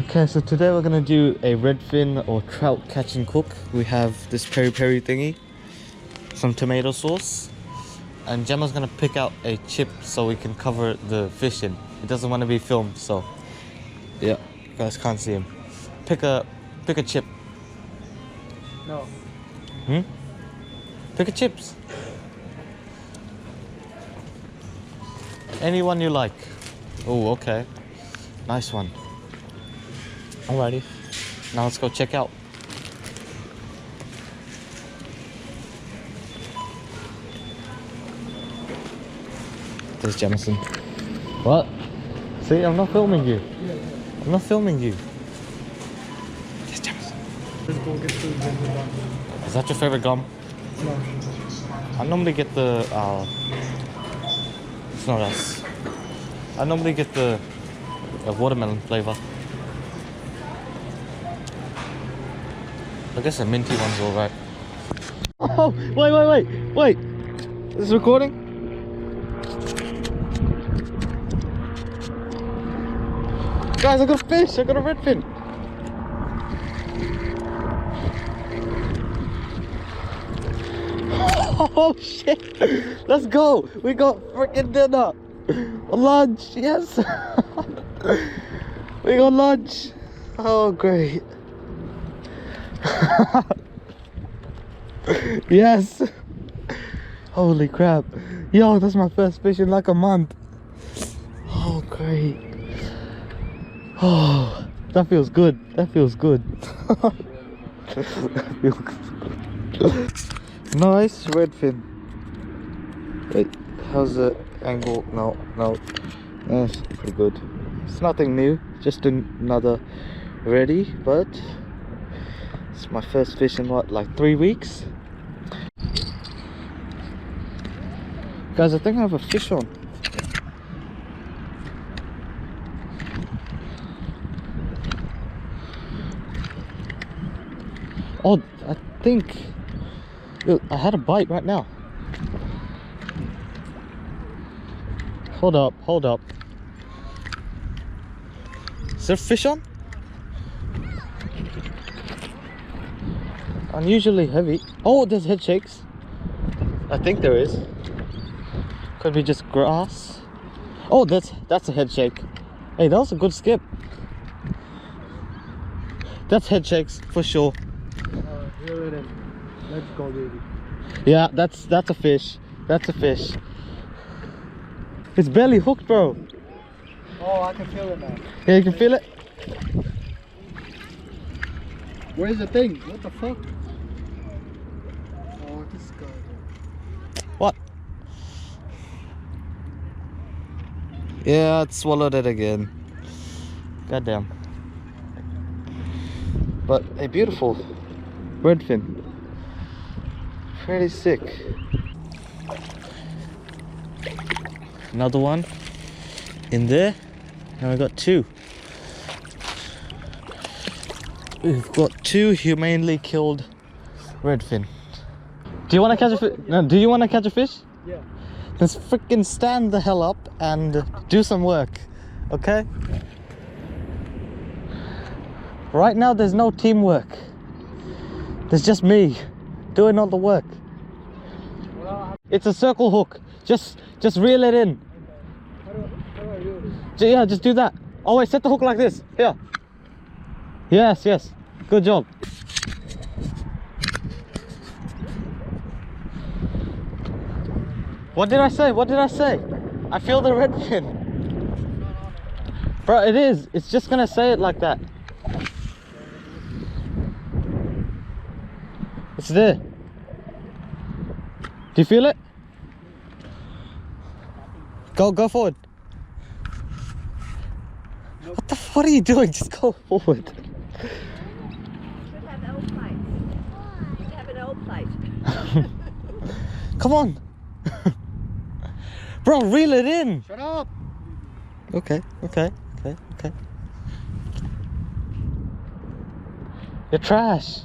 Okay, so today we're gonna do a redfin or trout catch and cook. We have this peri peri thingy, some tomato sauce, and Gemma's gonna pick out a chip so we can cover the fish in. He doesn't want to be filmed, so yeah, you guys can't see him. Pick a chip. No. Pick a chips. Anyone you like. Oh, okay. Nice one. Alrighty. Now let's go check out. There's Jamison. What? See, I'm not filming you. I'm not filming you. There's Jamison. Let's go get food when we're done. Is that your favorite gum? No. I normally get the it's not us. I normally get the watermelon flavor. I guess the minty one's alright. Oh, wait! Is this recording? Guys, I got a fish! I got a redfin! Oh shit! Let's go! We got freaking dinner! Lunch! Yes! We got lunch! Oh, great! Yes! Holy crap! Yo, that's my first fish in like a month! Oh, great! Oh, that feels good! That feels good! That feels good! Nice redfin. Wait, how's the angle? No, that's pretty good. It's nothing new, just another ready, but it's my first fish in what, like 3 weeks? Guys, I think I have a fish on. Oh, I think, look, I had a bite right now. Hold up. Is there a fish on? Unusually heavy. Oh, there's head shakes. I think there is. Could be just grass. Oh, that's a head shake. Hey, that was a good skip. That's head shakes for sure. Here it is. Let's go, baby. Yeah, that's a fish. That's a fish. It's barely hooked, bro. Oh, I can feel it now. Yeah, you can feel it? Where's the thing? What the fuck? Oh, this guy. What? Yeah, it swallowed it again. Goddamn. But a beautiful redfin. Pretty sick. Another one in there. Now we got two. We've got two humanely killed redfin. Do you want to catch a fish? No, do you want to catch a fish? Yeah. Let's freaking stand the hell up and do some work, okay? Right now there's no teamwork. There's just me doing all the work. It's a circle hook. Just reel it in. How do I do this? Yeah, just do that. Oh wait, set the hook like this. Here. Yes. Good job. What did I say? I feel the redfin. Bro, it is. It's just gonna say it like that. It's there. Do you feel it? Go forward. Nope. What are you doing? Just go forward. You should have L plates. You should have an L plate. Come on. Bro, reel it in. Shut up. Okay. You're trash.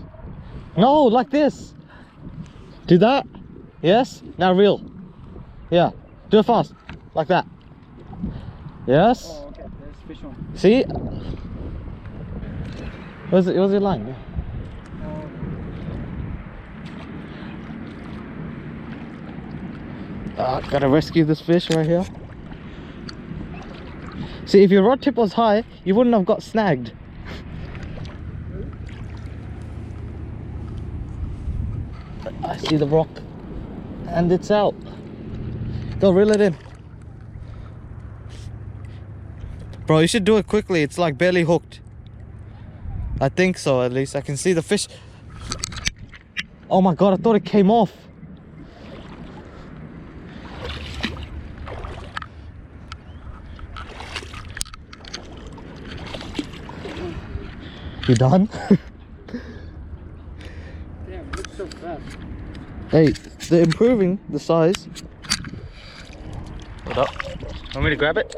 No, like this. Do that. Yes. Now reel. Yeah. Do it fast. Like that. Yes. Oh, okay. There's fish on. See? Was it your line? Gotta rescue this fish right here. See, if your rod tip was high, you wouldn't have got snagged. I see the rock. And it's out. Go reel it in. Bro, you should do it quickly. It's like barely hooked. I think so, at least. I can see the fish. Oh my god, I thought it came off. You done? Damn, it looks so fast. Hey, they're improving the size. What up? Want me to grab it?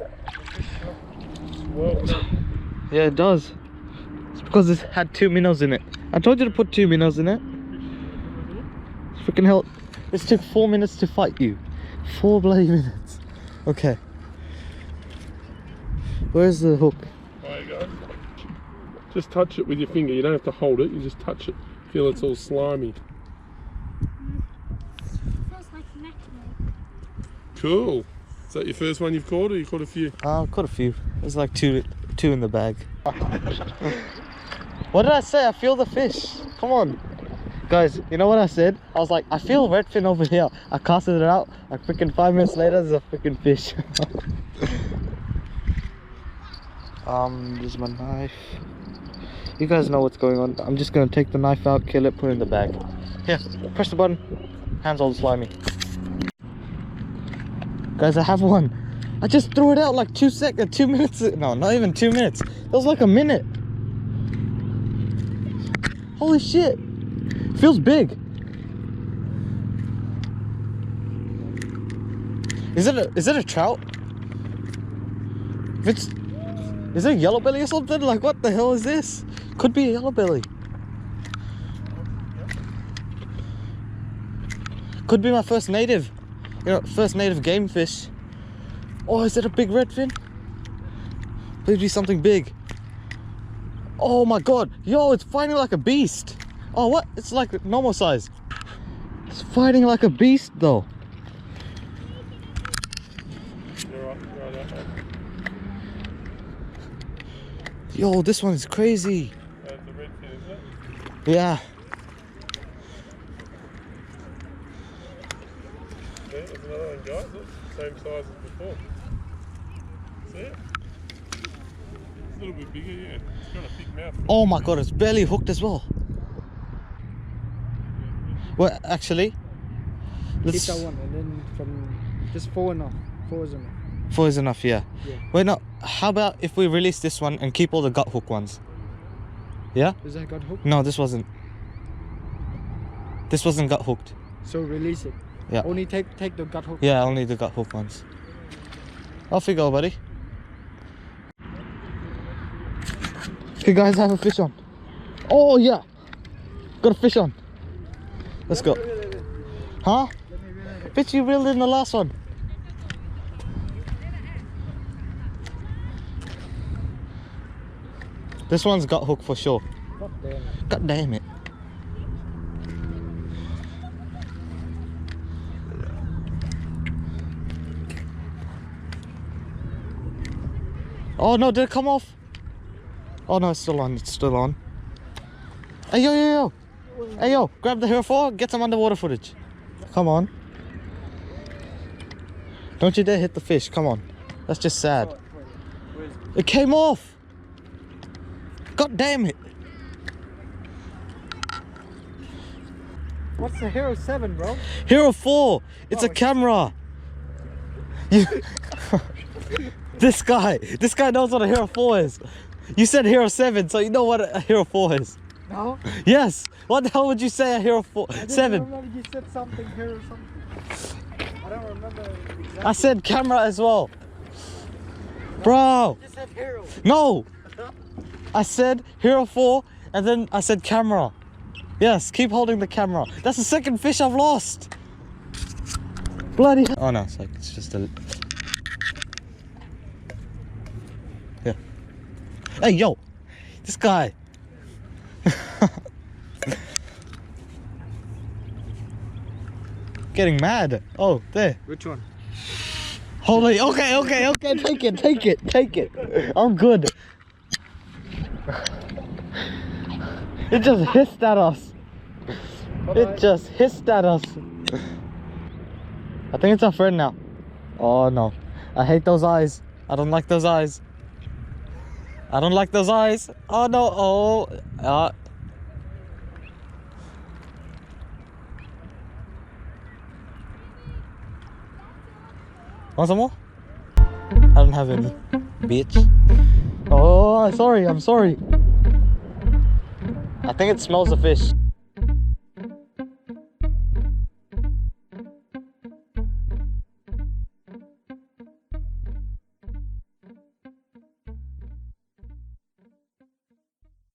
Whoa. Yeah, it does. It's because it had 2 minnows in it. I told you to put 2 minnows in it. Freaking hell. This took 4 minutes to fight you. 4 bloody minutes. Okay. Where's the hook? There you go. Just touch it with your finger. You don't have to hold it. You just touch it. Feel it's all slimy. Feels like metal. Cool. Is that your first one you've caught, or you caught a few? I've caught a few. There's like two in the bag. What did I say? I feel the fish. Come on. Guys, you know what I said? I was like, I feel redfin over here. I casted it out. Like freaking 5 minutes later, there's a freaking fish. There's my knife. You guys know what's going on. I'm just gonna take the knife out, kill it, put it in the bag. Here, press the button. Hands all slimy. Guys, I have one. I just threw it out like 2 minutes. No, not even 2 minutes. That was like a minute. Holy shit. Feels big. Is it a trout? Is it a yellow belly or something? Like, what the hell is this? Could be a yellow belly. Could be my first native. You know, first native game fish. Oh, is it a big redfin? Please be something big. Oh my god. Yo, it's fighting like a beast. Oh, what? It's like normal size. It's fighting like a beast though. Yo, this one is crazy. That's a redfin, isn't it? Yeah. See, there's another one, guys. It's the same size as before. See it? It's a little bit bigger, yeah. It's got a thick mouth. Oh my god, it's barely hooked as well. Well, actually, Keep that one, and then from just 4 enough. 4 is enough. 4 is enough, yeah. Yeah. Wait, no. How about if we release this one and keep all the gut hook ones? Yeah? Is that got hooked? No, this wasn't. This wasn't gut hooked. So release it. Yeah. Only take the gut hook. Yeah, only the gut hook ones. Off you go, buddy. Okay, guys, I have a fish on. Oh, yeah. Got a fish on. Let's go. Huh? Bitch, you reeled in the last one. This one's gut hook for sure. God damn it. God damn it. Oh no, did it come off? Oh no, it's still on, it's still on. Hey yo, yo, yo. Hey yo, grab the Hero 4, get some underwater footage. Come on. Don't you dare hit the fish, come on. That's just sad. It came off. God damn it. What's the Hero 7, bro? Hero 4, it's a camera. You... This guy knows what a Hero 4 is. You said Hero 7, so you know what a Hero 4 is. No? Yes. What the hell would you say a Hero 4? I 7. remember you said something, Hero something. I don't remember exactly. I said camera as well. Bro. You said Hero. No. I said Hero 4 and then I said camera. Yes, keep holding the camera. That's the second fish I've lost. Bloody hell. Oh no, it's just a... Yeah. Hey, yo. This guy. getting mad. Oh, there. Which one? Holy, okay, take it. I'm good. It just hissed at us. It just hissed at us. I think it's our friend now. Oh no, I hate those eyes. I don't like those eyes. I don't like those eyes. Oh no, oh. Want some more? I don't have any, bitch. Oh, I'm sorry. I think it smells the fish.